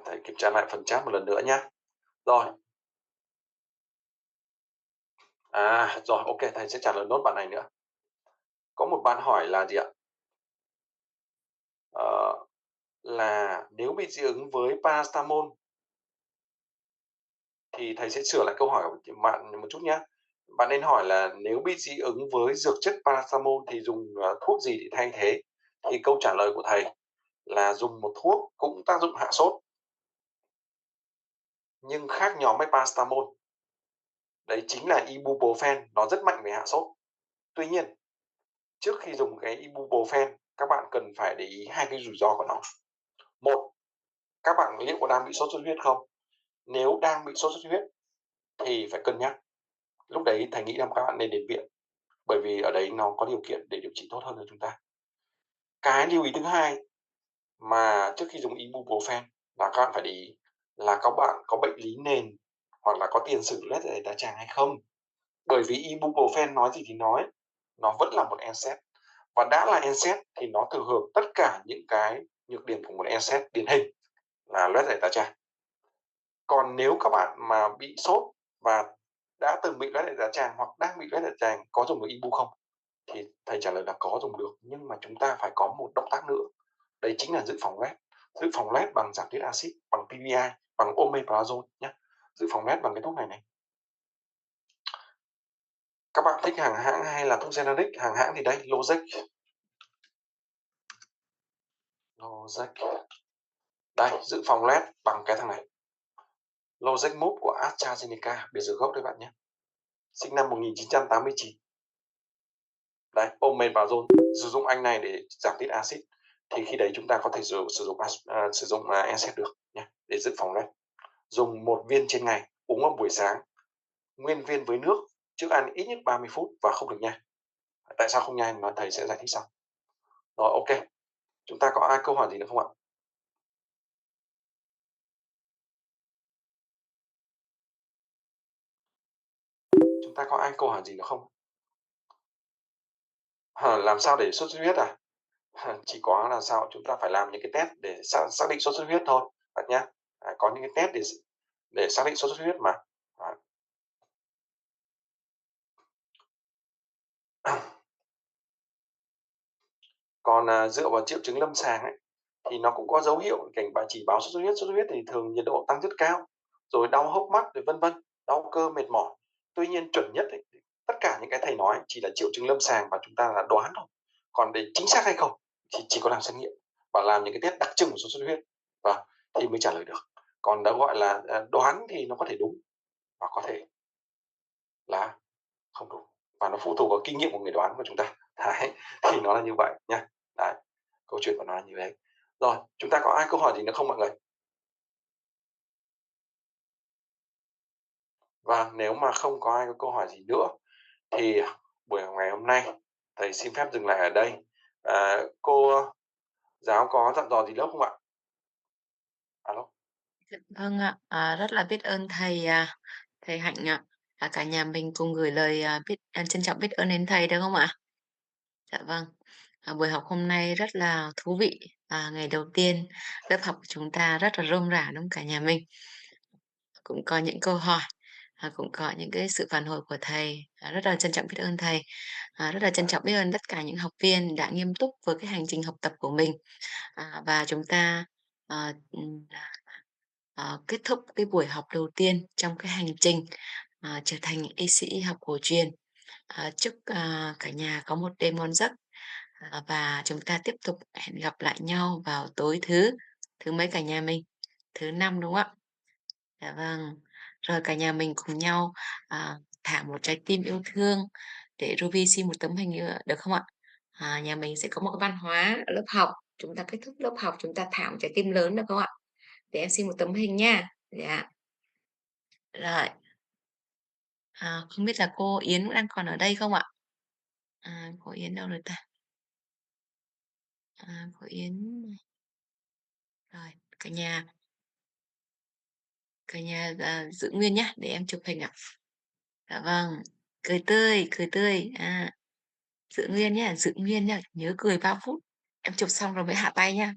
Thầy kiểm tra lại phần chat một lần nữa nhá. Rồi, rồi, OK, thầy sẽ trả lời nốt bạn này nữa. Có một bạn hỏi là gì ạ? Ờ, là nếu bị dị ứng với paracetamol thì thầy sẽ sửa lại câu hỏi của bạn một chút nhá. Bạn nên hỏi là nếu bị dị ứng với dược chất paracetamol thì dùng, thuốc gì để thay thế? Thì câu trả lời của thầy là dùng một thuốc cũng tác dụng hạ sốt, nhưng khác nhóm với paracetamol, đấy chính là Ibuprofen, nó rất mạnh về hạ sốt. Tuy nhiên, trước khi dùng cái Ibuprofen, các bạn cần phải để ý hai cái rủi ro của nó. Một, các bạn liệu có đang bị sốt xuất huyết không? Nếu đang bị sốt xuất huyết thì phải cân nhắc. Lúc đấy thầy nghĩ rằng các bạn nên đến viện, bởi vì ở đấy nó có điều kiện để điều trị tốt hơn cho chúng ta. Cái lưu ý thứ hai mà trước khi dùng Ibuprofen là các bạn phải để ý là các bạn có bệnh lý nền hoặc là có tiền sử loét dạ dày đại tràng hay không. Bởi vì Ibuprofen nói gì thì nói, nó vẫn là một NSAID, và đã là NSAID thì nó thừa hưởng tất cả những cái nhược điểm của một NSAID điển hình là loét dạ dày đại tràng. Còn nếu các bạn mà bị sốt và đã từng bị loét dạ dày đại tràng hoặc đang bị loét dạ dày có dùng được Ibu không? Thì thầy trả lời là có dùng được, nhưng mà chúng ta phải có một động tác nữa, đấy chính là dự phòng loét. Dự phòng loét bằng giảm tiết axit, bằng PPI, bằng omeprazole nhé. Dự phòng loét bằng cái thuốc này này. Các bạn thích hàng hãng hay là thuốc generic? Hàng hãng thì đây, Losec. Losec. Đây, dự phòng loét bằng cái thằng này. Losec Move của AstraZeneca, biệt dược gốc đấy bạn nhé. Sinh năm 1989. Đấy, omeprazole. Sử dụng anh này để giảm tiết axit. Thì khi đấy chúng ta có thể sử dụng NSAID được nhé, để dự phòng loét. Dùng 1 viên trên ngày, uống vào buổi sáng, nguyên viên với nước trước ăn ít nhất 30 phút và không được nhai. Tại sao không nhai? Nói thầy sẽ giải thích sau. Rồi, OK. Chúng ta có ai câu hỏi gì nữa không ạ? Chúng ta có ai câu hỏi gì nữa không? Làm sao để sốt xuất huyết à? Chỉ có là sao chúng ta phải làm những cái test để xác định sốt xuất huyết thôi bạn nhé. Có những cái test để xác định sốt xuất huyết mà. Đấy. Còn, dựa vào triệu chứng lâm sàng ấy, thì nó cũng có dấu hiệu cảnh chỉ báo sốt xuất huyết thì thường nhiệt độ tăng rất cao, rồi đau hốc mắt, rồi vân vân, đau cơ, mệt mỏi. Tuy nhiên chuẩn nhất ấy, tất cả những cái thầy nói chỉ là triệu chứng lâm sàng và chúng ta là đoán thôi. Còn để chính xác hay không thì chỉ có làm xét nghiệm và làm những cái test đặc trưng của sốt xuất huyết, vâng, thì mới trả lời được. Còn đã gọi là, đoán thì nó có thể đúng và có thể là không đúng, và nó phụ thuộc vào kinh nghiệm của người đoán của chúng ta. Đấy, thì nó là như vậy nha. Đấy, câu chuyện của nó là như thế. Rồi, chúng ta có ai câu hỏi gì nữa không mọi người? Và nếu mà không có ai có câu hỏi gì nữa thì buổi học ngày hôm nay thầy xin phép dừng lại ở đây. Cô giáo có dặn dò gì lớp không ạ? Alo. Vâng ạ, rất là biết ơn thầy, thầy Hạnh ạ. Cả nhà mình cùng gửi lời, trân trọng biết ơn đến thầy, được không ạ? Dạ vâng. Buổi học hôm nay rất là thú vị. Ngày đầu tiên lớp học của chúng ta rất là rôm rả, đúng không cả nhà mình? Cũng có những câu hỏi, cũng có những cái sự phản hồi của thầy, rất là trân trọng biết ơn thầy. Rất là trân trọng biết ơn tất cả những học viên đã nghiêm túc với cái hành trình học tập của mình. Và chúng ta, ờ, kết thúc cái buổi học đầu tiên trong cái hành trình, trở thành những y sĩ y học cổ truyền. Chúc, cả nhà có một đêm ngon giấc, và chúng ta tiếp tục hẹn gặp lại nhau vào tối thứ thứ mấy cả nhà mình? Thứ Năm, đúng không ạ? Dạ vâng. Rồi cả nhà mình cùng nhau, thả một trái tim yêu thương để Ruby xin một tấm hình, được không ạ? Nhà mình sẽ có một cái văn hóa ở lớp học, chúng ta kết thúc lớp học chúng ta thả một trái tim lớn, được không ạ? Để em xin một tấm hình nha. Dạ. Rồi, không biết là cô Yến đang còn ở đây không ạ? Cô Yến đâu rồi ta? Cô Yến rồi, cả nhà giữ nguyên nhá, để em chụp hình ạ. Dạ vâng, cười tươi, giữ nguyên nhá, nhớ cười 3 phút. Em chụp xong rồi mới hạ tay nha.